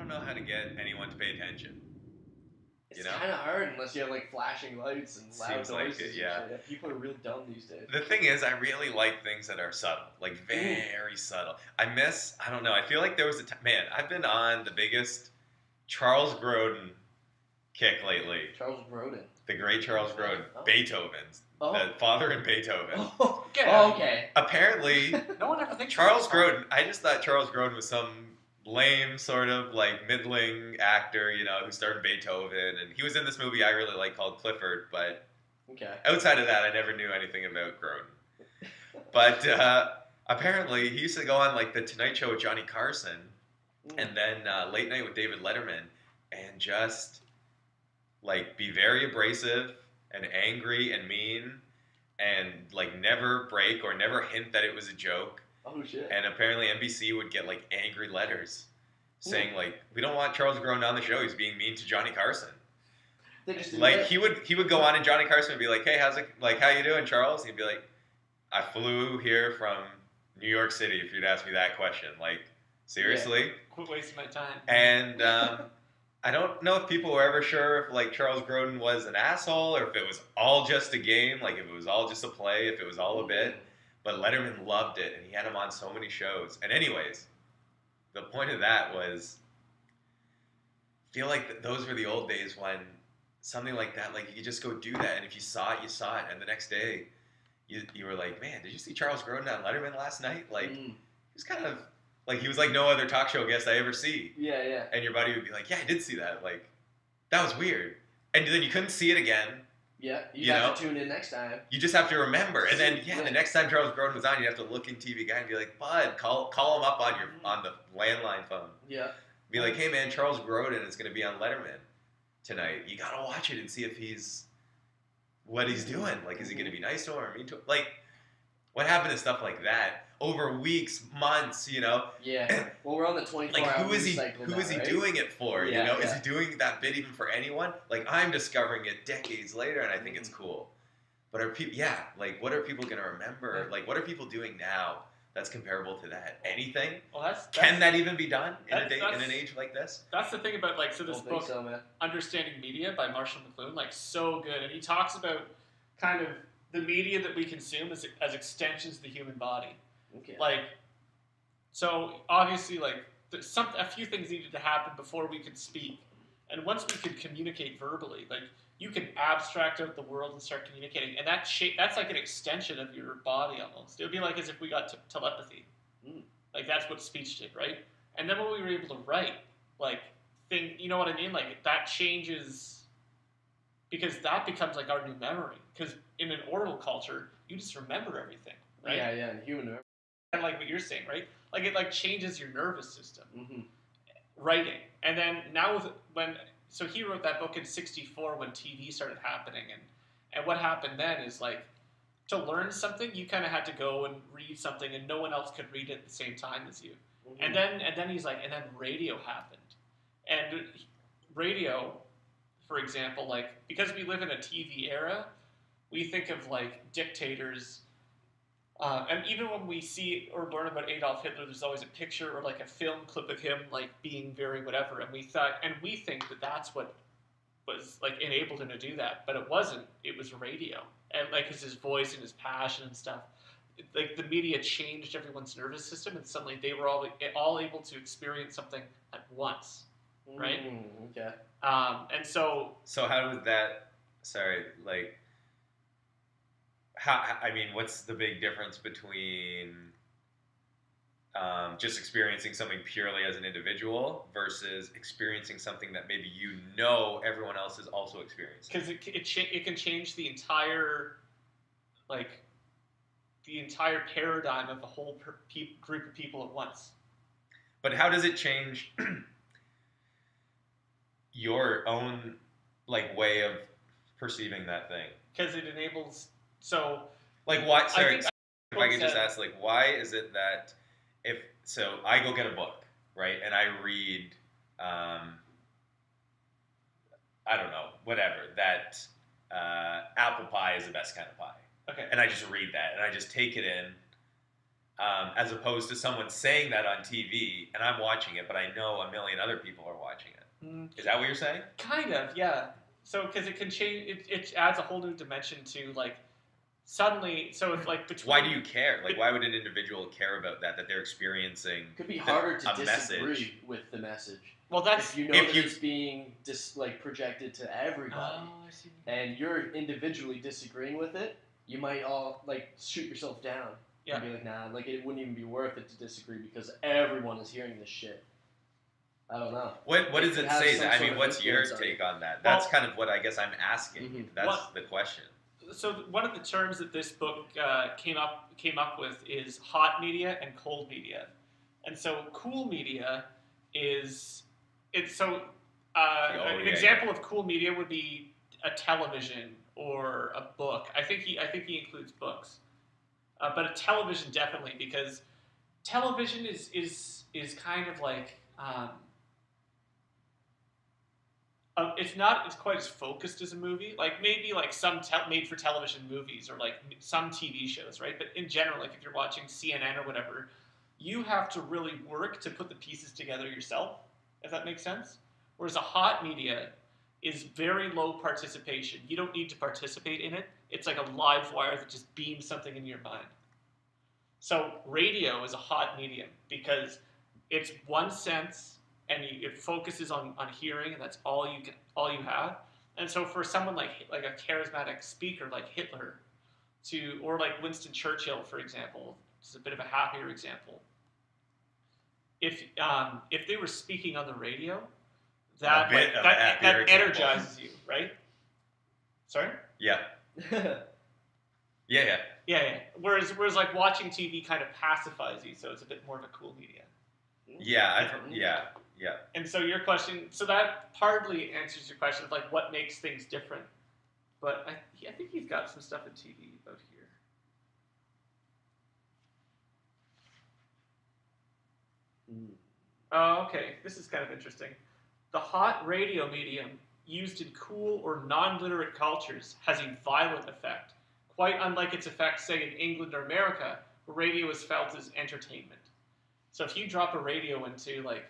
don't know how to get anyone to pay attention. It's kind of hard unless you have like flashing lights and loud Seems like noises it, yeah. and shit. People are real dumb these days. The thing is, I really like things that are subtle, like very subtle. I don't know, I feel like there was a time, man, I've been on the biggest Charles Grodin kick lately. Charles Grodin. The great Charles Grodin. Oh. Beethoven's. The father in Beethoven. Oh, okay. Apparently, no one ever thinks Charles Grodin, I just thought Charles Grodin was some lame sort of like middling actor, you know, who starred in Beethoven, and he was in this movie I really like called Clifford, but outside of that I never knew anything about Grodin. But apparently he used to go on like the Tonight Show with Johnny Carson and then Late Night with David Letterman and just like be very abrasive and angry and mean and like never break or never hint that it was a joke. Oh shit! And apparently NBC would get like angry letters saying like, "We don't want Charles Grodin on the show. He's being mean to Johnny Carson." They just like he would go on and Johnny Carson would be like, "Hey, how's it? Like, how you doing, Charles?" He'd be like, "I flew here from New York City." If you'd ask me that question, like seriously, quit wasting my time. And I don't know if people were ever sure if like Charles Grodin was an asshole or if it was all just a game, like if it was all just a play, if it was all a bit. But Letterman loved it, and he had him on so many shows. And anyways, the point of that was, I feel like those were the old days when something like that, like you could just go do that, and if you saw it, you saw it, and the next day, you were like, man, did you see Charles Grodin on Letterman last night? Like, he was kind of, like he was like no other talk show guest I ever see. Yeah, yeah. And your buddy would be like, yeah, I did see that. Like, that was weird. And then you couldn't see it again. Yeah, you have to tune in next time. You just have to remember, and then the next time Charles Grodin was on, you have to look in TV Guide and be like, "Bud, call him up on the landline phone." Yeah. Be like, "Hey man, Charles Grodin is going to be on Letterman tonight. You gotta watch it and see if what he's doing. Like, is he going to be nice to him or mean to him? Like, what happened to stuff like that over weeks, months? You know? Yeah. Well, we're on the 24-hour who is he? cycle Who now, is he right? doing it for? Yeah, you know? Is he doing that bit even for anyone? Like, I'm discovering it decades later, and I think it's cool. But are people? Yeah. Like, what are people going to remember? Like, what are people doing now that's comparable to that? Anything? Well, can that even be done in an age like this? That's the thing about like this book, Understanding Media by Marshall McLuhan, like so good, and he talks about kind of the media that we consume as extensions of the human body. Okay. Like, so obviously, like a few things needed to happen before we could speak, and once we could communicate verbally, like you can abstract out the world and start communicating, and that's like an extension of your body almost. It would be like as if we got telepathy. Like that's what speech did, right? And then when we were able to write, like you know what I mean? Like that changes because that becomes like our new memory. Because in an oral culture, you just remember everything, right? Yeah, yeah, in human memory. And like what you're saying, right? Like it like changes your nervous system. Writing, and then now so he wrote that book in '64 when TV started happening, and what happened then is like to learn something you kind of had to go and read something, and no one else could read it at the same time as you. And then he's like, and then radio happened, and radio, for example, like because we live in a TV era, we think of like dictators. And even when we see or learn about Adolf Hitler, there's always a picture or like a film clip of him like being very whatever, and we think that that's what was like enabled him to do that, but it wasn't. It was radio, and like his voice and his passion and stuff. Like the media changed everyone's nervous system, and suddenly they were all able to experience something at once, right? Okay. And so how did that? Sorry, like. I mean, what's the big difference between just experiencing something purely as an individual versus experiencing something that maybe everyone else is also experiencing? Because it can change the entire paradigm of the whole group of people at once. But how does it change your own like way of perceiving that thing? Because it enables. So, like, why? Sorry, if I could just ask, like, why is it that so I go get a book, right, and I read, I don't know, whatever, that apple pie is the best kind of pie. Okay. And I just read that, and I just take it in, as opposed to someone saying that on TV and I'm watching it, but I know a million other people are watching it. Is that what you're saying? Kind of, yeah. So because it can change, it adds a whole new dimension to like suddenly. So it's like between. Why do you care? Like, why would an individual care about that they're experiencing? It could be harder to disagree message. with the message. Well, that's if you know that it's being projected to everybody, and you're individually disagreeing with it, you might all like shoot yourself down. Yeah. And be like, nah, like it wouldn't even be worth it to disagree because everyone is hearing this shit. I don't know. What does it say? I mean, what's your take on that? That's kind of what I guess I'm asking. Mm-hmm. That's the question. So one of the terms that this book came up with is hot media and cold media, and so cool media is an example of cool media would be a television or a book. I think he includes books, but a television definitely, because television is kind of like it's not as quite as focused as a movie. Like maybe like some made for television movies or like some TV shows, right? But in general, like if you're watching CNN or whatever, you have to really work to put the pieces together yourself. If that makes sense. Whereas a hot media is very low participation. You don't need to participate in it. It's like a live wire that just beams something in your mind. So radio is a hot medium because it's one sense and it focuses on hearing, and that's all you have. And so for someone like a charismatic speaker like Hitler, or like Winston Churchill, for example, it's a bit of a happier example. If they were speaking on the radio, that energizes you, right? Sorry? Yeah. Yeah. Whereas like watching TV kind of pacifies you, so it's a bit more of a cool media. Yeah. And so your question, so that partly answers your question of like what makes things different. But I think he's got some stuff in TV about here. Oh, okay. This is kind of interesting. The hot radio medium used in cool or non-literate cultures has a violent effect, quite unlike its effect, say, in England or America, where radio is felt as entertainment. So if you drop a radio into, like,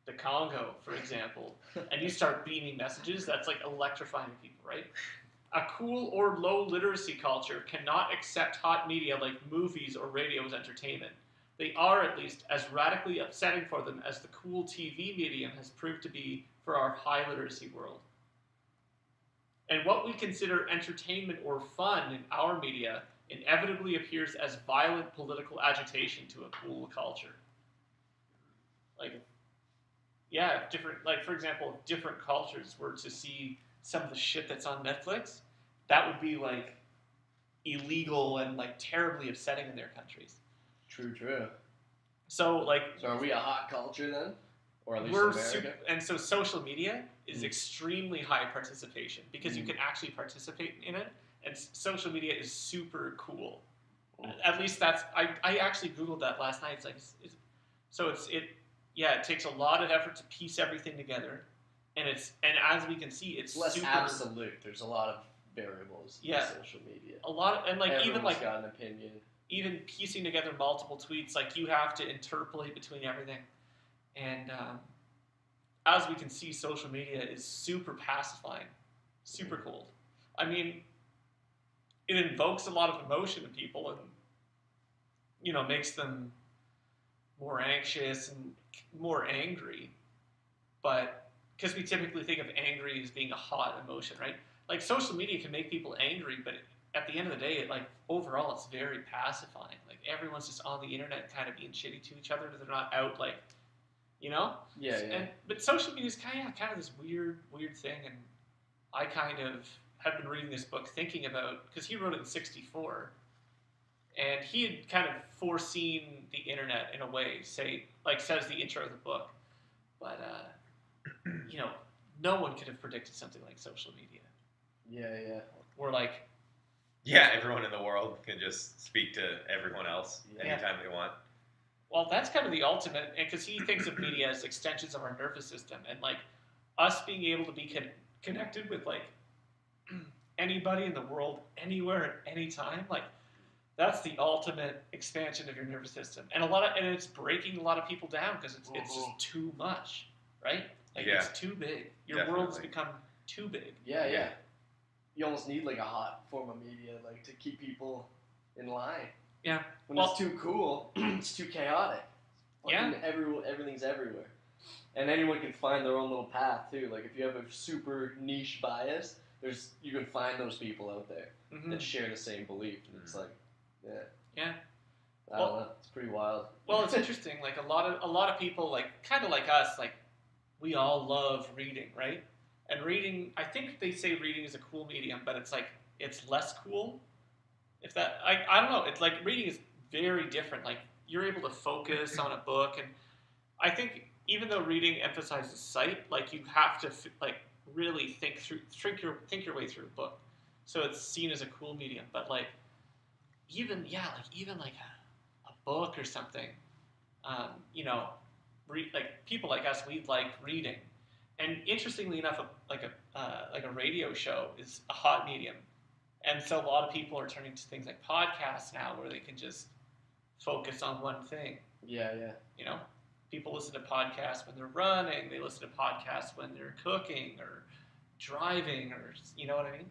the Congo, for example, and you start beaming messages, that's, like, electrifying people, right? A cool or low literacy culture cannot accept hot media like movies or radio as entertainment. They are, at least, as radically upsetting for them as the cool TV medium has proved to be for our high literacy world. And what we consider entertainment or fun in our media inevitably appears as violent political agitation to a cool culture. For example, if different cultures were to see some of the shit that's on Netflix, that would be, like, illegal and, like, terribly upsetting in their countries. True. So are we a hot culture then? Or at least America? And so social media is extremely high participation because you can actually participate in it, and social media is super cool. At least that's, I actually Googled that last night. It's like, it takes a lot of effort to piece everything together, and as we can see, it's less super absolute. There's a lot of variables in social media. A lot, and like everyone's even like got an opinion. Even piecing together multiple tweets, like you have to interpolate between everything. And as we can see, social media is super pacifying, super cold. I mean, it invokes a lot of emotion in people and, makes them more anxious and more angry. But because we typically think of angry as being a hot emotion, right? Like social media can make people angry, but at the end of the day, overall, it's very pacifying. Like everyone's just on the internet, kind of being shitty to each other. They're not out Yeah. But social media is kind of this weird thing, and I kind of have been reading this book thinking about, because he wrote it in '64, and he had kind of foreseen the internet in a way, says the intro of the book, but no one could have predicted something like social media. Yeah. We're like. Yeah, everyone in the world can just speak to everyone else anytime they want. Well, that's kind of the ultimate, because he thinks of media as extensions of our nervous system, and like us being able to be connected with like anybody in the world, anywhere, at any time, like That's the ultimate expansion of your nervous system, and it's breaking a lot of people down because it's just too much, right? Like it's too big. Your world's become too big. Yeah. You almost need like a hot form of media, like to keep people in line. Yeah. When it's too cool, it's too chaotic. Everything's everywhere, and anyone can find their own little path too. Like if you have a super niche bias, you can find those people out there that share the same belief, and it's like, yeah. I don't know. It's pretty wild. Well, it's interesting. Like a lot of people, like kind of like us, like we all love reading, right? And reading, I think they say reading is a cool medium, but it's like it's less cool. If that, I don't know. It's like reading is very different. Like you're able to focus on a book, and I think even though reading emphasizes sight, like you have to like really think your way through a book, so it's seen as a cool medium. But like even like a book or something, like people like us, we like reading, and interestingly enough, like a radio show is a hot medium, and so a lot of people are turning to things like podcasts now, where they can just focus on one thing. Yeah. People listen to podcasts when they're running. They listen to podcasts when they're cooking or driving, or you know what I mean.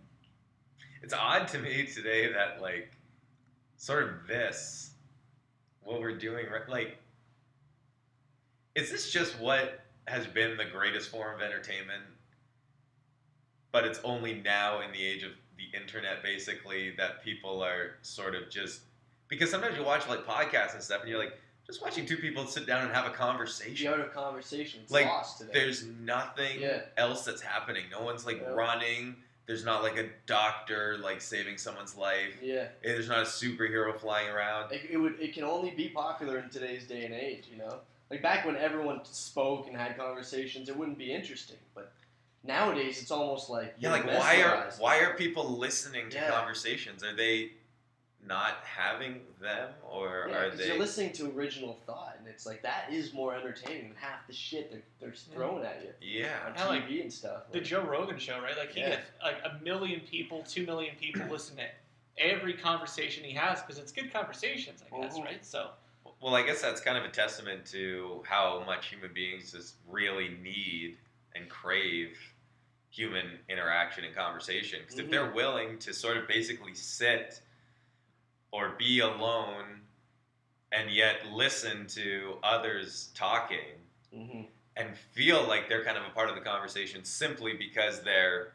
It's odd to me today that like sort of what we're doing, like, is this just what has been the greatest form of entertainment, but it's only now in the age of the internet, basically, that people are sort of just, because sometimes you watch like podcasts and stuff and you're like, just watching two people sit down and have a conversation. The art of conversation is like, lost today. There's nothing else that's happening. No one's like running. There's not like a doctor like saving someone's life. Yeah. There's not a superhero flying around. It can only be popular in today's day and age, Like back when everyone spoke and had conversations, it wouldn't be interesting. But nowadays, it's almost like why are people listening to conversations? Are they not having them, or are they? You're listening to original thought, and it's like that is more entertaining than half the shit they're throwing at you. Yeah, on TV and stuff. The Joe Rogan show, right? Like he gets like 1 million people, 2 million people listen to every conversation he has because it's good conversations, I guess, right? So. Well, I guess that's kind of a testament to how much human beings just really need and crave human interaction and conversation. Because if they're willing to sort of basically sit or be alone and yet listen to others talking and feel like they're kind of a part of the conversation simply because they're,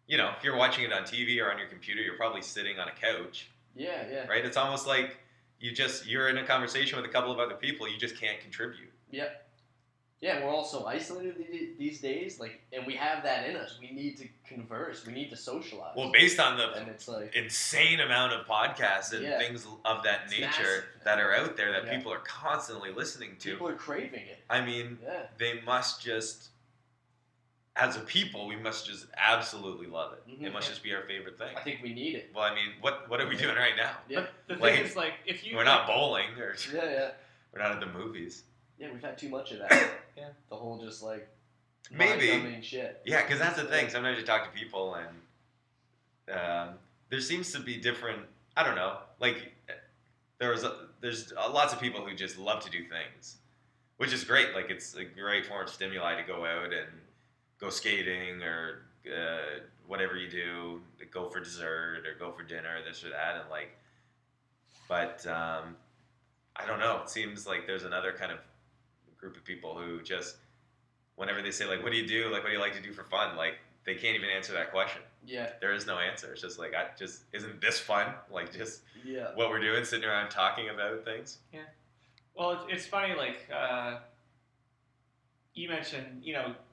if you're watching it on TV or on your computer, you're probably sitting on a couch. Yeah. Right? It's almost like you're in a conversation with a couple of other people, you just can't contribute. Yep. Yeah, and we're all so isolated these days, and we have that in us. We need to converse. We need to socialize. Well, based on the it's like, insane amount of podcasts and things of that nature that are out there that people are constantly listening to. People are craving it. I mean, they must just, as a people, we must just absolutely love it. It must just be our favorite thing. I think we need it. Well, I mean, what are we doing right now? Yeah. The thing is, like, if you... We're not bowling. Or We're not at the movies. Yeah, we've had too much of that. The whole just like maybe shit. Yeah, because that's the thing. Sometimes you talk to people and there seems to be different. I don't know. Like there's lots of people who just love to do things, which is great. Like it's a great form of stimuli to go out and go skating or whatever you do, go for dessert or go for dinner, this or that, and like. But I don't know. It seems like there's another kind of group of people who just, whenever they say like, what do you do? Like, what do you like to do for fun? Like, they can't even answer that question. Yeah. There is no answer. It's just like, isn't this fun? Like, just what we're doing, sitting around talking about things. Yeah. Well, it's funny, like, you mentioned,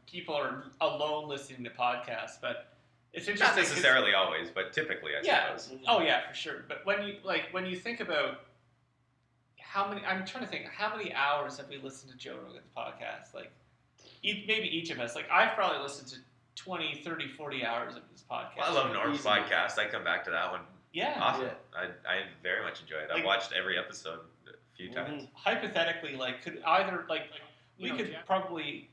people are alone listening to podcasts, but it's interesting. Not necessarily always, but typically, I suppose. Oh, yeah, for sure. But when you think about I'm trying to think, how many hours have we listened to Joe Rogan's podcast? Like, maybe each of us. Like, I've probably listened to 20, 30, 40 hours of his podcast. Well, I love Norm's podcast. I come back to that one often. Yeah. I very much enjoy it. I've watched every episode a few times. Hypothetically, like, could either, like we could probably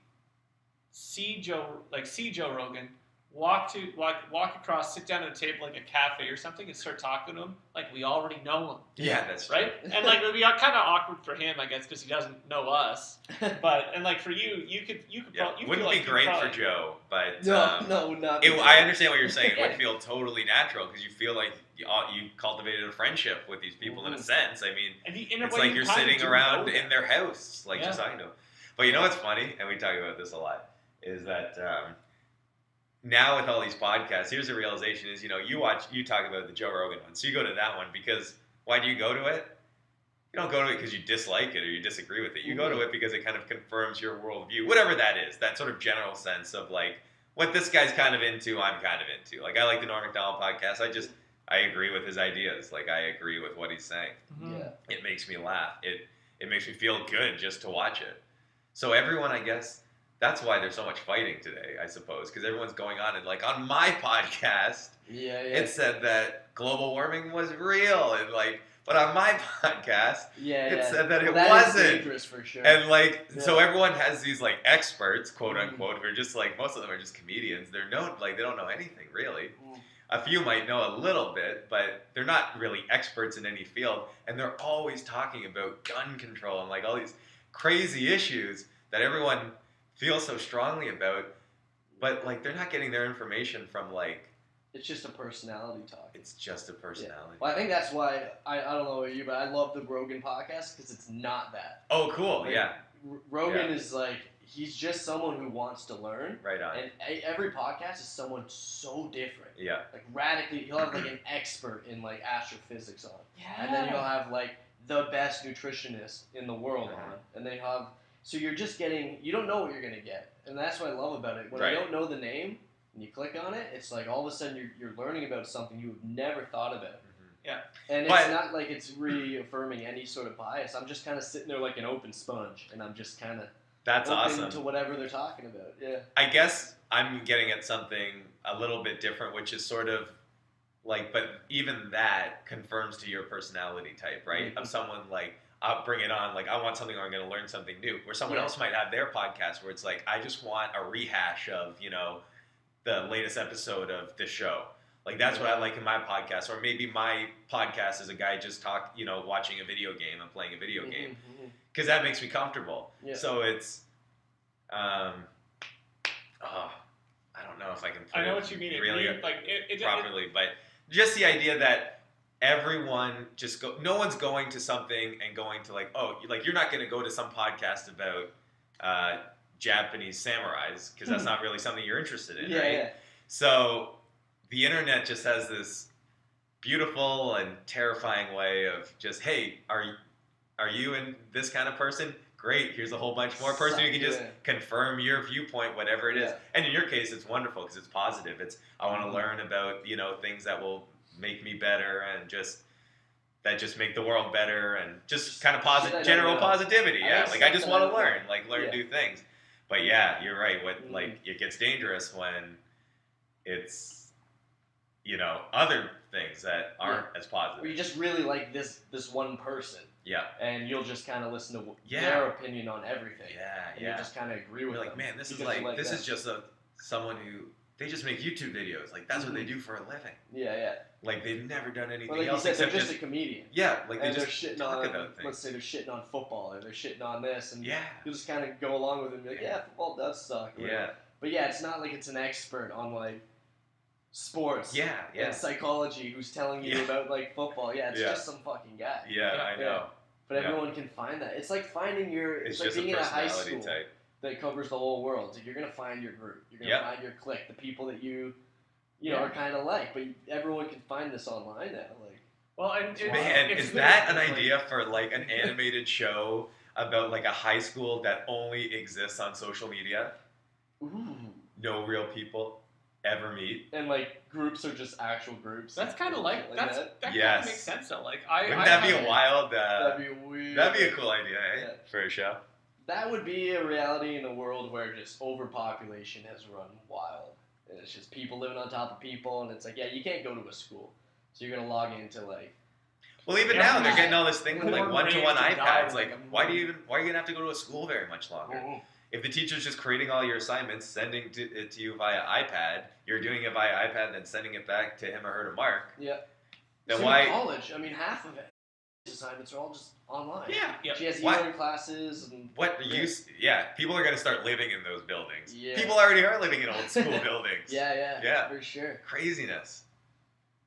see Joe Rogan walk across, sit down at a table like a cafe or something, and start talking to him like we already know him. Yeah, that's true. Right. And like it would be kind of awkward for him, I guess, because he doesn't know us. But and like for you, you could probably, wouldn't be great for Joe, but no, not. I understand what you're saying. It Yeah. would feel totally natural because you feel like you cultivated a friendship with these people in a sense. I mean, it's like you're sitting around in their house, like just talking to them. But you know what's funny, and we talk about this a lot, is that now with all these podcasts, here's the realization: is you talk about the Joe Rogan one, so you go to that one because why do you go to it? You don't go to it because you dislike it or you disagree with it. You go to it because it kind of confirms your worldview, whatever that is. That sort of general sense of like what this guy's kind of into, I'm kind of into. Like I like the Norm Macdonald podcast. I agree with his ideas. Like I agree with what he's saying. Mm-hmm. Yeah. It makes me laugh. It makes me feel good just to watch it. So everyone, I guess, that's why there's so much fighting today, I suppose, because everyone's going on and like on my podcast, it said that global warming was real and like, but on my podcast, it said that it wasn't. Is dangerous for sure. And like, so everyone has these like experts, quote unquote, who are just like most of them are just comedians. They're they don't know anything really. A few might know a little bit, but they're not really experts in any field, and they're always talking about gun control and like all these crazy issues that everyone feels so strongly about, but like they're not getting their information from like. It's just a personality talk. It's just a personality. Yeah. Well, I think that's why I don't know about you, but I love the Rogan podcast because it's not that. Oh, cool! Like, yeah. Rogan is like he's just someone who wants to learn. Right on. And every podcast is someone so different. Yeah. Like radically, he'll have like an expert in like astrophysics on, Yeah. and then you'll have like the best nutritionist in the world on, and then you have. So you're just getting. You don't know what you're gonna get, and that's what I love about it. When you don't know the name. And you click on it, it's like all of a sudden you're learning about something you've never thought about. Yeah. And it's not like it's reaffirming any sort of bias. I'm just kind of sitting there like an open sponge, and I'm just kind of open to whatever they're talking about. Yeah. I guess I'm getting at something a little bit different, which is sort of like, but even that confirms to your personality type, right? Mm-hmm. Of someone like, I'll bring it on, like I want something where I'm going to learn something new. Where someone else might have their podcast where it's like, I just want a rehash of, the latest episode of this show. Like that's what I like in my podcast. Or maybe my podcast is a guy just watching a video game and playing a video game. Because that makes me comfortable. Yeah. So it's, I don't know if I can put I know what you mean. Really properly, but just the idea that everyone no one's going to something and going to like, you're not going to go to some podcast about, Japanese samurais because that's not really something you're interested in, right? Yeah. So the internet just has this beautiful and terrifying way of just, hey, are you in this kind of person? Great, here's a whole bunch more person who can just confirm your viewpoint, whatever it is. And in your case, it's wonderful because it's positive. It's I want to learn about things that will make me better and just make the world better and just kind of general positivity. Yeah, like I just want to learn new things. But yeah, you're right. It gets dangerous when it's other things that aren't as positive. Or you just really like this one person. Yeah. And you'll just kind of listen to their opinion on everything. Yeah, and you just kind of agree with them. Like, man, this is just someone who they just make YouTube videos. Like that's what they do for a living. Yeah. Like they've never done anything like else. You said, they're just a comedian. Yeah, like and they're shitting on about things. Let's say they're shitting on football or they're shitting on this, and you just kind of go along with it and be like, yeah, football does suck. Right? Yeah. But yeah, it's not like it's an expert on like sports. And psychology who's telling you about like football. Yeah, it's just some fucking guy. Yeah, I know. But everyone can find that. It's like finding it's like being in a high school that covers the whole world. It's like you're gonna find your group. You're gonna find your clique, the people that you are kind of like, but everyone can find this online now. Like, well, is that an idea for like an animated show about like a high school that only exists on social media? Ooh. No real people ever meet, and like groups are just actual groups. That's kind of like that. That kind of makes sense though. Like, wouldn't that be a wild? That'd be weird. That'd be a cool idea, for a show. That would be a reality in a world where just overpopulation has run wild. And it's just people living on top of people, and it's like, you can't go to a school, so you're gonna log into like. Well, even now they're getting all this thing with like one-to-one iPads. Like, why are you gonna have to go to a school very much longer? if the teacher's just creating all your assignments, sending it to you via iPad, you're doing it via iPad, and then sending it back to him or her to mark. Yeah. Then Same why? in college, I mean, half of it assignments are all just online. Yeah. Yep. She has What? e-learning classes and What use? Yeah, people are going to start living in those buildings. Yeah. People already are living in old school buildings. Yeah, for sure. Craziness.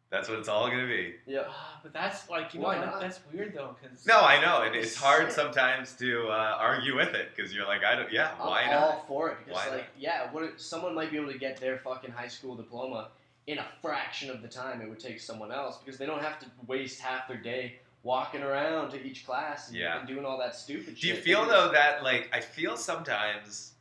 That's what it's all going to be. Yeah. But that's like, you know, Why not? that's weird though, because No, I know, and it's hard Shit. sometimes to argue with it because you're like, I don't. Yeah, why I'm not? all for it because, Why like, yeah, someone might be able to get their fucking high school diploma in a fraction of the time it would take someone else because they don't have to waste half their day walking around to each class and doing all that stupid shit. Do you feel though that like I feel sometimes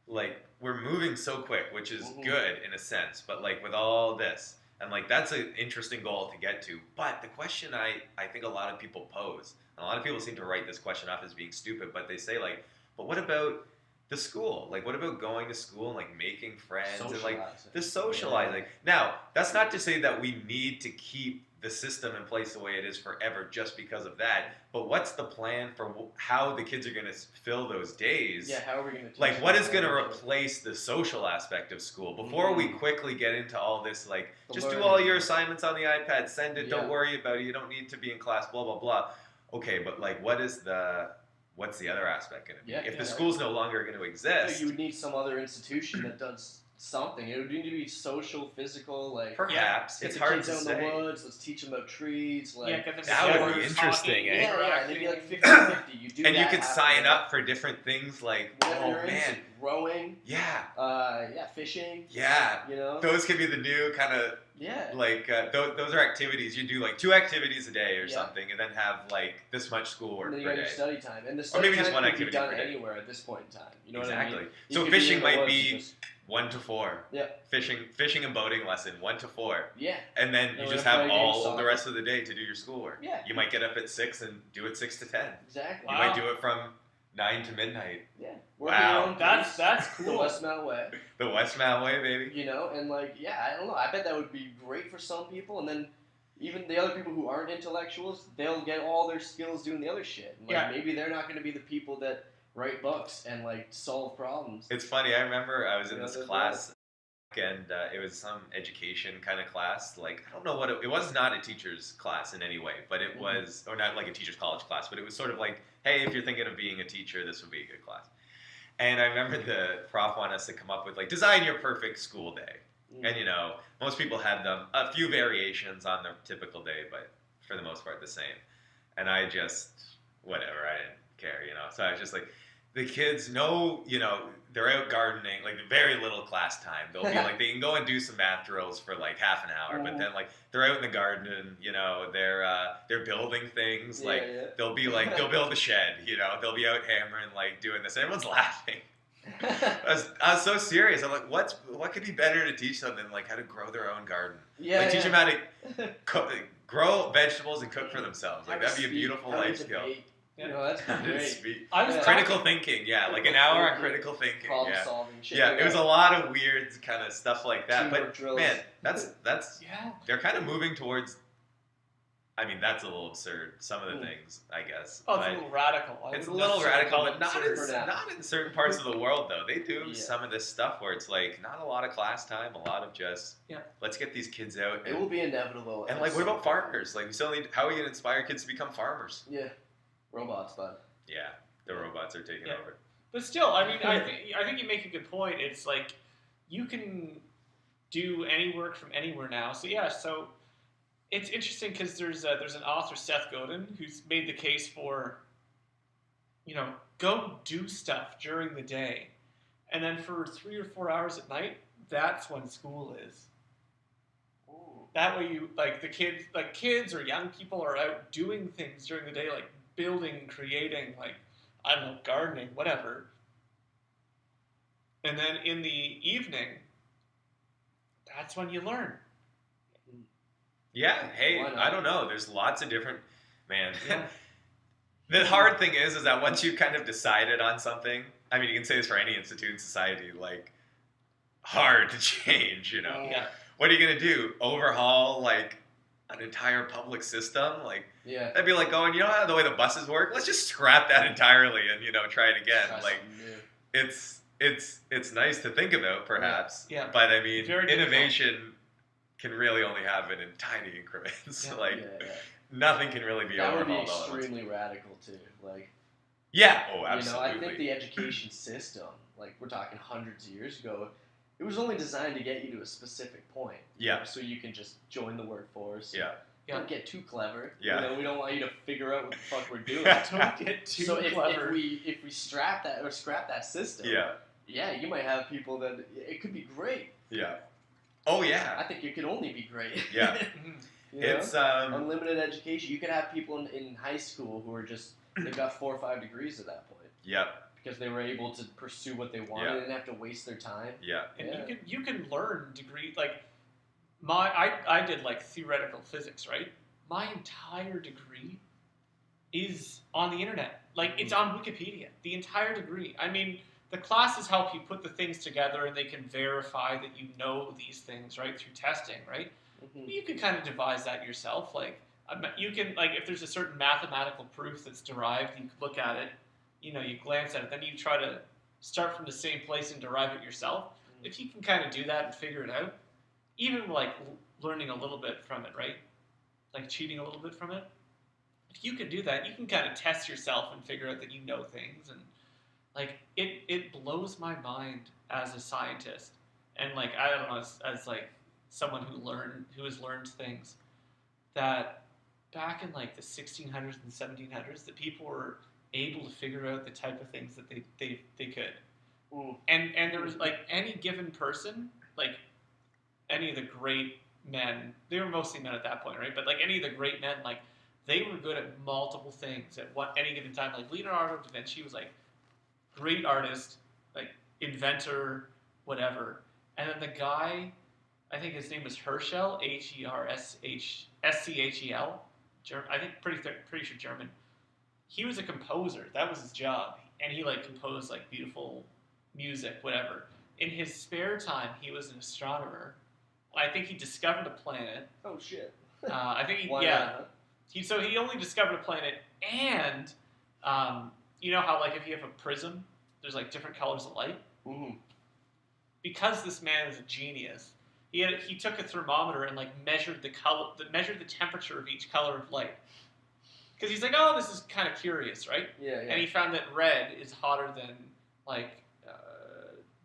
like we're moving so quick, which is good in a sense, but like with all this. And like that's an interesting goal to get to. But the question I think a lot of people pose, and a lot of people seem to write this question off as being stupid, but they say like, but what about the school? Like what about going to school and like making friends and like the socializing? Now, that's not to say that we need to keep the system in place the way it is forever just because of that. But what's the plan for how the kids are going to fill those days? Yeah, how are we going to like what is going to replace the social aspect of school before we quickly get into all this like just do all your assignments on the iPad, send it, don't worry about it, you don't need to be in class, blah blah blah. Okay, but like what's the other aspect going to be? If the school's no longer going to exist, you would need some other institution that does something. It would need to be social, physical, like perhaps it's hard to say. Out in the woods, let's teach them about trees. Like that would be interesting. Yeah, it'd be like 50-50. You do and that, you could sign up for different things like rowing. Yeah, fishing. Yeah, you know, those could be the new kind of like those are activities you do like 2 activities a day or something, and then have like this much schoolwork per day. You got your study time, and the or maybe just one could activity be done per day. anywhere at this point in time. You know exactly. what I mean? So could fishing be might be 1 to 4. Yeah. Fishing and boating lesson 1 to 4. Yeah. And then you just have all the rest of the day to do your schoolwork. Yeah. You might get up at 6 and do it 6 to 10. Exactly. You might do it from 9 to midnight. Yeah. Wow. That's cool. The Westmount way. The Westmount way, baby. You know, and like, yeah, I don't know. I bet that would be great for some people, and then even the other people who aren't intellectuals, they'll get all their skills doing the other shit. And, like, maybe they're not going to be the people that write books and like solve problems. It's funny. I remember I was in this class, and it was some education kind of class. Like I don't know what it was. Not a teacher's class in any way, but it was, or not like a teacher's college class, but it was sort of like, hey, if you're thinking of being a teacher, this would be a good class. And I remember the prof wanted us to come up with like design your perfect school day. And you know, most people had them a few variations on their typical day, but for the most part the same. And I just whatever, I didn't care, you know. So I was just like, the kids know, you know, they're out gardening, like very little class time. They'll be like, they can go and do some math drills for like half an hour, but then like they're out in the garden, you know, they're building things. They'll be like, they'll build a shed, you know, they'll be out hammering, like doing this. Everyone's laughing. I was so serious. I'm like, what could be better to teach them than like how to grow their own garden? Teach them how to grow vegetables and cook for themselves. Like that'd be a beautiful life skill. You know, that's great. Critical thinking, like an hour on critical thinking. Problem solving shit. Yeah, it was a lot of weird kind of stuff like that. But drills. man, that's they're kind of moving towards. I mean, that's a little absurd. Some of the things, I guess. Oh, it's a little radical. It's a little radical, but not in certain parts of the world, though. They do some of this stuff where it's like not a lot of class time, a lot of just let's get these kids out. It will be inevitable. And like, what about farmers? Like, we still need. How are we going to inspire kids to become farmers? Yeah, robots, bud. Yeah, the robots are taking over. But still, I mean, I think you make a good point. It's like you can do any work from anywhere now. So so. It's interesting because there's an author, Seth Godin, who's made the case for, you know, go do stuff during the day, and then for 3 or 4 hours at night, that's when school is. Ooh. That way, you like the kids or young people are out doing things during the day, like building, creating, like I don't know, gardening, whatever. And then in the evening, that's when you learn. Yeah, hey, I don't know. There's lots of different, man. The hard thing is that once you've kind of decided on something, I mean, you can say this for any institute in society, like, hard to change, you know? Yeah. What are you going to do? Overhaul, like, an entire public system? Like, that'd be like going, you know how the way the buses work? Let's just scrap that entirely and, you know, try it again. it's nice to think about, perhaps. Yeah. But I mean, Very innovation can really only happen in tiny increments. Yeah. Like nothing can really be that would be overhauled all at once. extremely radical too. Like, Yeah. Oh, absolutely. I think the education system, like we're talking hundreds of years ago, it was only designed to get you to a specific point. Yeah. So you can just join the workforce. Yeah. Don't get too clever. Yeah. We don't want you to figure out what the fuck we're doing. Don't get too clever. If we scrap that system. Yeah. Yeah, you might have people that it could be great. Yeah. Oh yeah. I think it could only be great. Yeah. It's unlimited education. You could have people in high school who are just they got 4 or 5 degrees at that point. Yep. Because they were able to pursue what they wanted and didn't have to waste their time. Yeah. And you can learn degree like I did like theoretical physics, right? My entire degree is on the internet. Like it's on Wikipedia. The entire degree. I mean, the classes help you put the things together and they can verify that you know these things, right? Through testing, right? Mm-hmm. You can kind of devise that yourself. Like you can if there's a certain mathematical proof that's derived, you can look at it, you glance at it, then you try to start from the same place and derive it yourself. Mm-hmm. If you can kind of do that and figure it out, even like learning a little bit from it, right? Like cheating a little bit from it. If you can do that, you can kind of test yourself and figure out that you know things. And like it blows my mind as a scientist. And like I don't know, as like someone who has learned things that back in like the 1600s and 1700s, that people were able to figure out the type of things that they could. Ooh. And there was like any given person, like any of the great men, they were mostly men at that point, right? But like any of the great men, like they were good at multiple things at any given time. Like Leonardo da Vinci was like great artist, like inventor, whatever. And then the guy, I think his name was Herschel, Herschel, I think pretty sure German. He was a composer. That was his job, and he like composed like beautiful music, whatever. In his spare time, he was an astronomer. I think he discovered a planet. Oh shit! I think he only discovered a planet, and you know how like if you have a prism, there's like different colors of light. Mm-hmm. Because this man is a genius, he took a thermometer and like measured the temperature of each color of light. Because he's like, oh, this is kind of curious, right? Yeah. And he found that red is hotter than like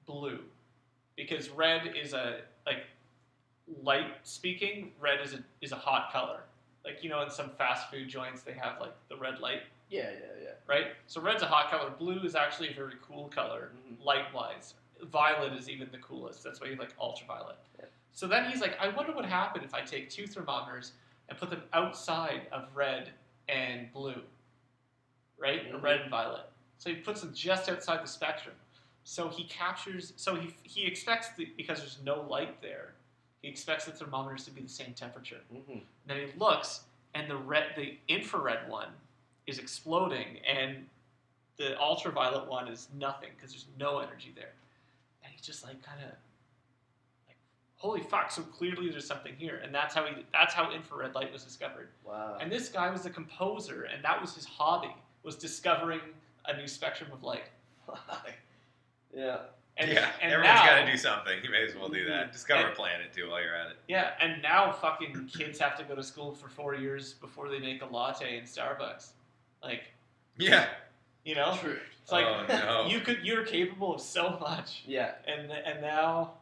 blue, because red is light speaking. Red is a hot color. Like in some fast food joints they have like the red light. Yeah. Right. So red's a hot color. Blue is actually a very cool color, light wise. Violet is even the coolest. That's why you like ultraviolet. Yeah. So then he's like, I wonder what happened if I take 2 thermometers and put them outside of red and blue, right? Mm-hmm. Or red and violet. So he puts them just outside the spectrum. So he captures. So he expects because there's no light there, he expects the thermometers to be the same temperature. Mm-hmm. Then he looks, and the infrared one is exploding, and the ultraviolet one is nothing because there's no energy there. And he's just like kind of like, holy fuck! So clearly there's something here, and that's how infrared light was discovered. Wow! And this guy was a composer, and that was his hobby, was discovering a new spectrum of light. Yeah. And everyone's got to do something. You may as well do that. Discover a planet too while you're at it. Yeah, and now fucking kids have to go to school for 4 years before they make a latte in Starbucks. Like, yeah, True. It's like, oh, no. you're capable of so much. Yeah. And now,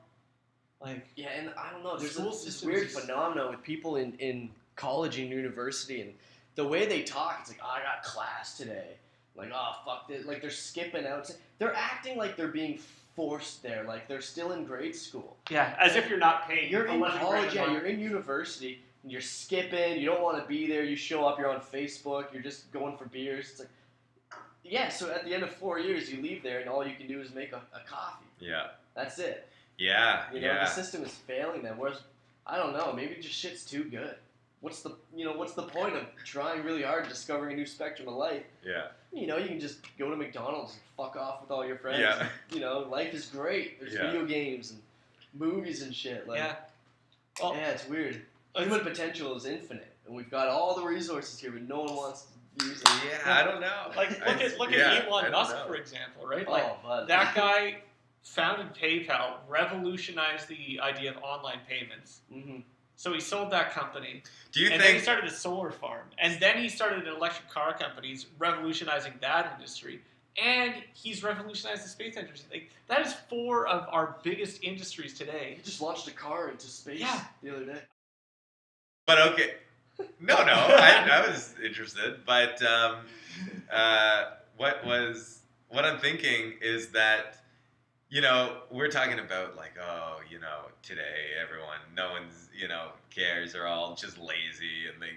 like, yeah, and I don't know. There's this system weird phenomenon with people in college and university, and the way they talk. It's like, oh, I got class today. Like, oh, fuck this. Like, they're skipping out. They're acting like they're being forced there. Like, they're still in grade school. Yeah, as if you're not paying. You're in college, you're in university, and you're skipping. You don't want to be there. You show up, you're on Facebook. You're just going for beers. It's like, yeah, so at the end of 4 years, you leave there, and all you can do is make a coffee. Yeah. That's it. Yeah, The system is failing them. Whereas, I don't know, maybe just shit's too good. What's the point of trying really hard, discovering a new spectrum of light? Yeah. You can just go to McDonald's and fuck off with all your friends. Yeah. And, life is great. There's video games and movies and shit. Like, yeah. Well, it's weird. Human potential is infinite, and we've got all the resources here, but no one wants to use Yeah, I don't know. Like, look at Elon Musk, for example, right? Like, that guy founded PayPal, revolutionized the idea of online payments. Mm-hmm. So he sold that company. Do you and think? then he started a solar farm. And then he started an electric car company. He's revolutionizing that industry. And he's revolutionized the space industry. Like, that is 4 of our biggest industries today. He just launched a car into space the other day. But okay. No, I was interested. But what I'm thinking is that, we're talking about like, today no one's, cares. They're all just lazy and they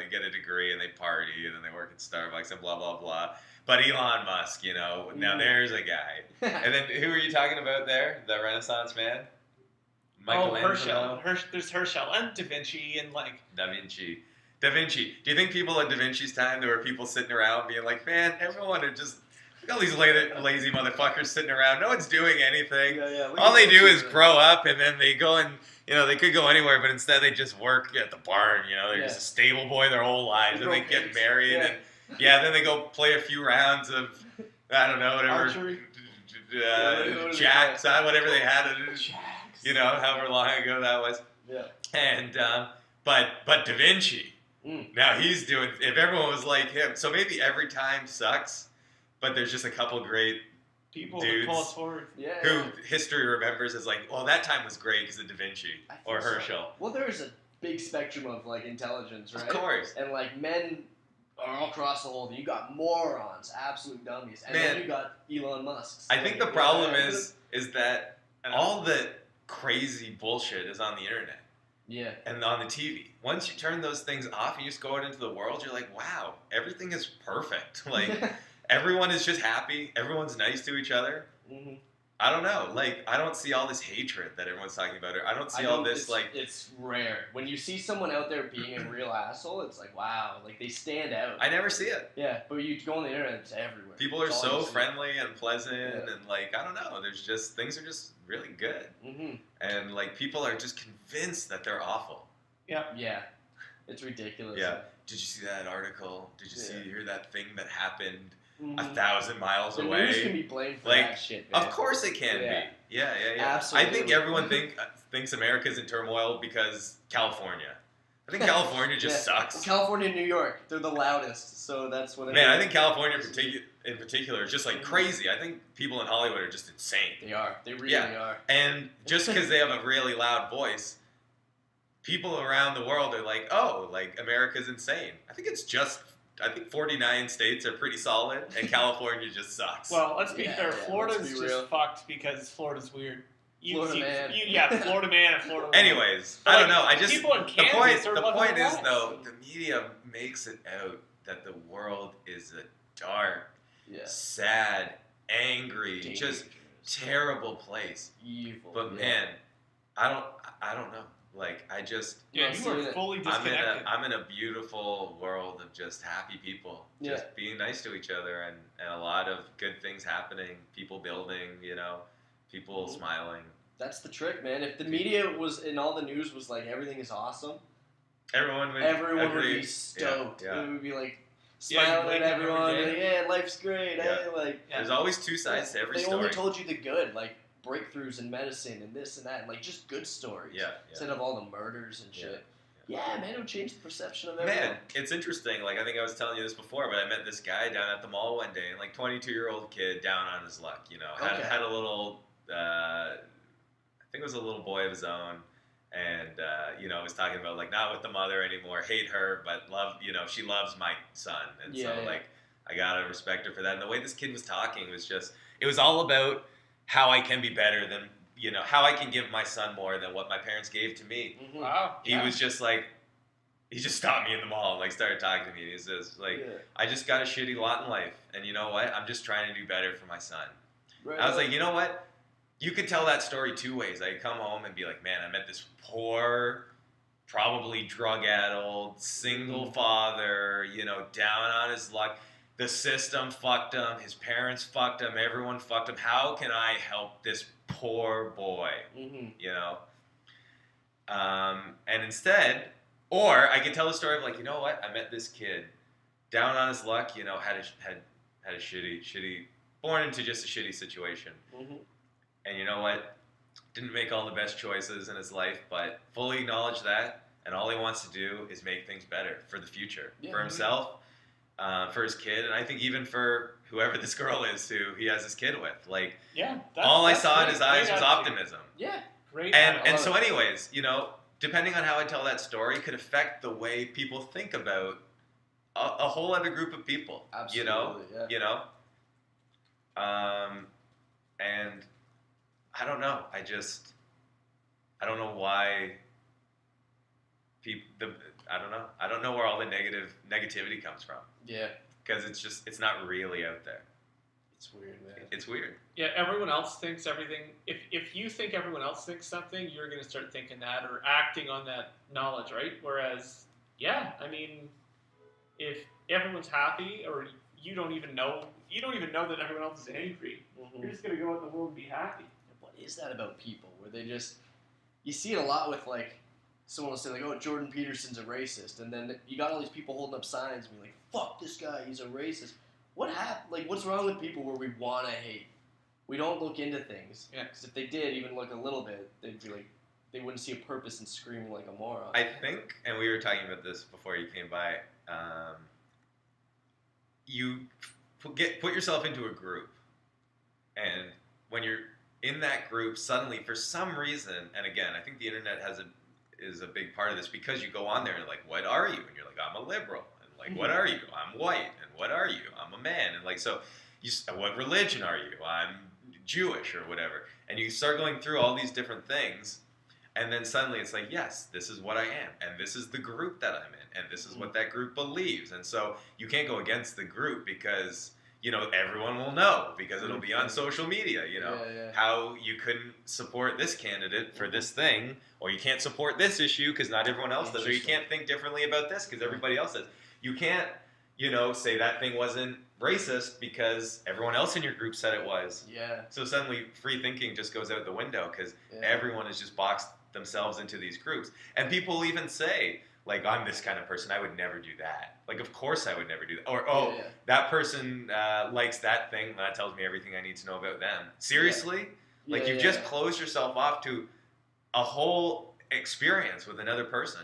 get a degree and they party and then they work at Starbucks and blah, blah, blah. But Elon Musk, now there's a guy. And then who are you talking about there? The Renaissance man? Herschel. There's Herschel and Da Vinci and like... Da Vinci. Do you think people at Da Vinci's time, there were people sitting around being like, man, everyone are just... Look at all these lazy motherfuckers sitting around. No one's doing anything. All they do is grow up and then they go and, they could go anywhere, but instead they just work at the barn. They're just a stable boy their whole lives. And they get married and, then they go play a few rounds of, I don't know, whatever. Archery. Jacks, whatever they had. However long ago that was. Yeah. And, but Da Vinci, now he's doing, if everyone was like him, so maybe every time sucks, but there's just a couple great people dudes who pull us forward. Who history remembers as like, well, that time was great because of Da Vinci or Herschel. So. Well, there's a big spectrum of like intelligence, right? Of course. And like men are all across the whole thing. You got morons, absolute dummies, and then you got Elon Musk. I think the problem is that all the crazy bullshit is on the internet. Yeah. And on the TV. Once you turn those things off and you just go out into the world, you're like, wow, everything is perfect. Like, everyone is just happy. Everyone's nice to each other. Mm-hmm. I don't know. Like, I don't see all this hatred that everyone's talking about. I don't see all this, like... It's rare. When you see someone out there being a real asshole, it's like, wow. Like, they stand out. I never see it. Yeah, but you go on the internet, it's everywhere. People are so friendly and pleasant, and, like, I don't know. There's just... Things are just really good. Mm-hmm. And, like, people are just convinced that they're awful. Yeah. Yeah. It's ridiculous. Yeah. Did you see that article? Did you hear that thing that happened 1,000 miles away? The news can be blamed for that shit, man. Of course it can be. Yeah. Absolutely. I think everyone thinks America's in turmoil because California. I think California just sucks. California and New York, they're the loudest, so that's what... Man, I think California in particular is just like crazy. I think people in Hollywood are just insane. They are. They really are. And just because they have a really loud voice, people around the world are like, oh, like, America's insane. I think 49 states are pretty solid, and California just sucks. Well, let's be fair. Florida's just fucked because Florida's weird. Florida man. Florida man and Florida woman. Anyways, I don't know. People in Kansas the point is, though, the media makes it out that the world is a dark, sad, angry, just terrible place. Evil. But man, I don't know. Like, I just... Yeah, you are fully disconnected. I'm in a beautiful world of just happy people. Just being nice to each other and a lot of good things happening. People building, people smiling. That's the trick, man. If the media was, in all the news was like, everything is awesome, everyone would be stoked. Yeah. It would be like, smiling at everyone. Like, life's great. Yeah. There's always two sides to every story. They only told you the good, like, breakthroughs in medicine and this and that, and like just good stories. Instead of all the murders and shit. Yeah, man, it would change the perception of everyone. Man, it's interesting. Like, I think I was telling you this before, but I met this guy down at the mall one day, and like 22-year-old kid down on his luck, had a little, I think it was a little boy of his own, and was talking about like not with the mother anymore, hate her, but love, she loves my son, and like I gotta respect her for that. And the way this kid was talking was just, it was all about how I can be better than, how I can give my son more than what my parents gave to me. Mm-hmm. Wow. He was just like, he just stopped me in the mall and like started talking to me. He says like, I just got a shitty lot in life, and you know what? I'm just trying to do better for my son. Right. I was like, you know what? You could tell that story two ways. I could come home and be like, man, I met this poor, probably drug-addled, single father, down on his luck. The system fucked him. His parents fucked him. Everyone fucked him. How can I help this poor boy? Mm-hmm. And instead, or I could tell the story of like, you know what? I met this kid down on his luck, you know, had a shitty born into just a shitty situation. Mm-hmm. And you know what? Didn't make all the best choices in his life, but fully acknowledge that, and all he wants to do is make things better for the future, for himself, for his kid, and I think even for whoever this girl is who he has his kid with. Like, all I saw in his eyes was optimism. Yeah, great. And so, anyways, you know, depending on how I tell that story, could affect the way people think about a whole other group of people. Absolutely, you know. And I don't know. I don't know why people. I don't know. I don't know where all the negativity comes from. Yeah. Because it's not really out there. It's weird, man. It's weird. Yeah, everyone else thinks everything. If you think everyone else thinks something, you're going to start thinking that or acting on that knowledge, right? Whereas, yeah, I mean, if everyone's happy or you don't even know that everyone else is angry, you're just going to go out in the world and be happy. What is that about people where they just, you see it a lot with like, someone will say like, oh, Jordan Peterson's a racist, and then you got all these people holding up signs and be like, fuck this guy, he's a racist. What happened? Like, what's wrong with people where we want to hate? We don't look into things. Yeah. Because if they did even look a little bit, they'd be like, they wouldn't see a purpose in screaming like a moron. I think, and we were talking about this before you came by, you put yourself into a group, and when you're in that group, suddenly, for some reason, and again, I think the internet is a big part of this, because you go on there and like, what are you? And you're like, I'm a liberal. And like, what are you? I'm white. And what are you? I'm a man. And like, so what religion are you? I'm Jewish or whatever. And you start going through all these different things, and then suddenly it's like, yes, this is what I am, and this is the group that I'm in, and this is what that group believes. And so you can't go against the group because, you know, everyone will know, because it'll be on social media, you know, how you couldn't support this candidate for this thing, or you can't support this issue because not everyone else does, or you can't think differently about this because everybody else does. You can't, you know, say that thing wasn't racist because everyone else in your group said it was. Yeah. So suddenly free thinking just goes out the window because everyone has just boxed themselves into these groups. And people even say, like, I'm this kind of person, I would never do that. Like, of course I would never do that. Or, that person likes that thing, that tells me everything I need to know about them. Seriously? Yeah. Like, you've just closed yourself off to a whole experience with another person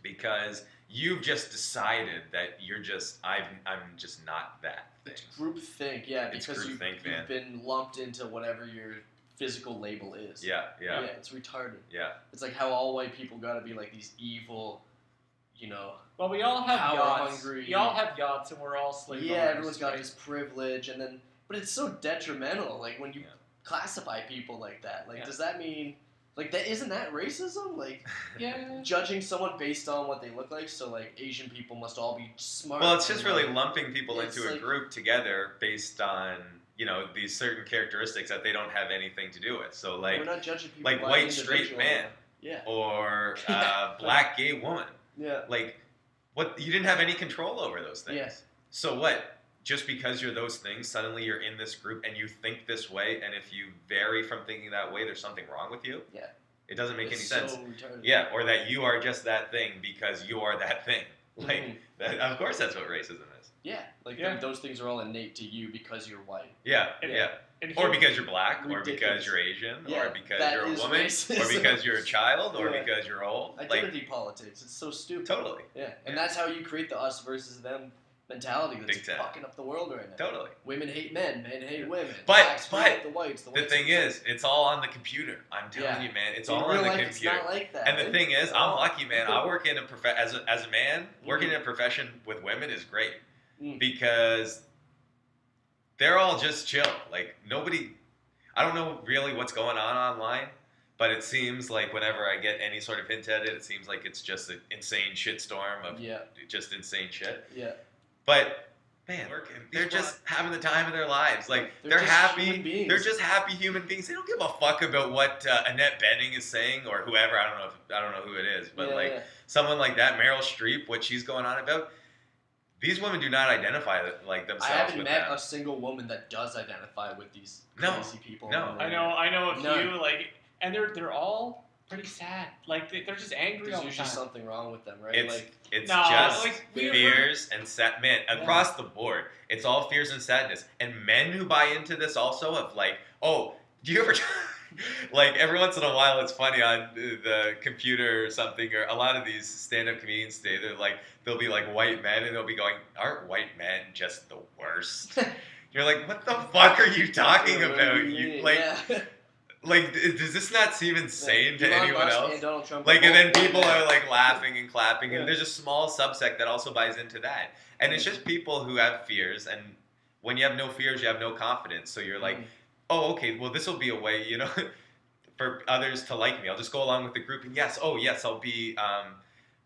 because you've just decided that you're just, I'm just not that thing. It's groupthink, yeah, It's because you've been lumped into whatever your physical label is. Yeah. Yeah, it's retarded. Yeah. It's like how all white people gotta be like these evil, you know, well, we all have yachts. Hungry. We all have yachts, and we're all slave owners. Everyone's got this privilege, and then, but it's so detrimental. Like when you classify people like that, like does that mean, like that isn't that racism? Like judging someone based on what they look like. So like Asian people must all be smart. Well, it's just really lumping people into a group together based on, you know, these certain characteristics that they don't have anything to do with. So like, we're not judging people like white straight man, or black gay woman. Yeah. Like, what, you didn't have any control over those things. Yes. So what? Just because you're those things, suddenly you're in this group and you think this way, and if you vary from thinking that way, there's something wrong with you? Yeah. It doesn't make any so sense. retarded. Yeah, or that you are just that thing because you are that thing. Like, of course that's what racism is. Yeah. Like those things are all innate to you because you're white. Yeah. Or because you're black, or because you're Asian, or because you're a woman, racism. or because you're a child, or because you're old. Identity politics. It's so stupid. Totally. Yeah. And that's how you create the us versus them mentality that's fucking up the world right now. Totally. Women hate men hate women. But the whites. The thing is, it's all on the computer. I'm telling you, man, it's all on the computer. It's not like that. And the thing is, I'm lucky, man. I work in as a man, working in a profession with women is great because they're all just chill. Like nobody. I don't know really what's going on online, but it seems like whenever I get any sort of hint at it, it seems like it's just an insane shitstorm of just insane shit. Yeah. But man, they're just having the time of their lives. Like they're happy. They're just happy human beings. They don't give a fuck about what Annette Bening is saying or whoever. I don't know who it is, but someone like that, Meryl Streep, what she's going on about. These women do not identify like themselves. I haven't with met them. a single woman that does identify with these No. crazy people. No. I know a few, like, and they're all pretty sad. Like they're just angry all There's the time. usually something wrong with them, right? It's No, just like, fears and sad. Man, across the board, it's all fears and sadness. And men who buy into this also of like, oh, do you ever like every once in a while it's funny on the computer or something, or a lot of these stand-up comedians today, they'll be like white men and they'll be going, aren't white men just the worst? You're like, what the fuck are you talking about? You like. Yeah. Like, does this not seem insane to Elon anyone Musk else? and Donald Trump Like, are and then both people white are men. like laughing and clapping, Yeah. and there's a small subsect that also buys into that. And it's just people who have fears, and when you have no fears, you have no confidence. So you're like, oh, okay, well, this will be a way, for others to like me. I'll just go along with the group, and yes, I'll be,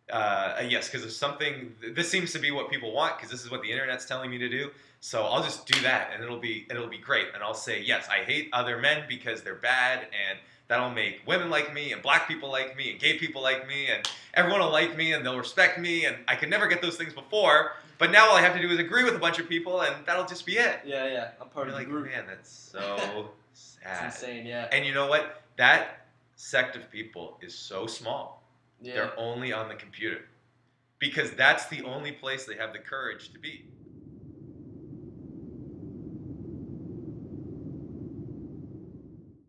yes, because it's something. This seems to be what people want, because this is what the internet's telling me to do. So I'll just do that, and it'll be great. And I'll say, yes, I hate other men because they're bad, and that'll make women like me, and black people like me, and gay people like me, and everyone will like me, and they'll respect me. And I could never get those things before, but now all I have to do is agree with a bunch of people, and that'll just be it. Yeah. I'm part of the like, group. man, that's so sad. It's insane, yeah. And you know what? That sect of people is so small. Yeah. They're only on the computer. Because that's the only place they have the courage to be.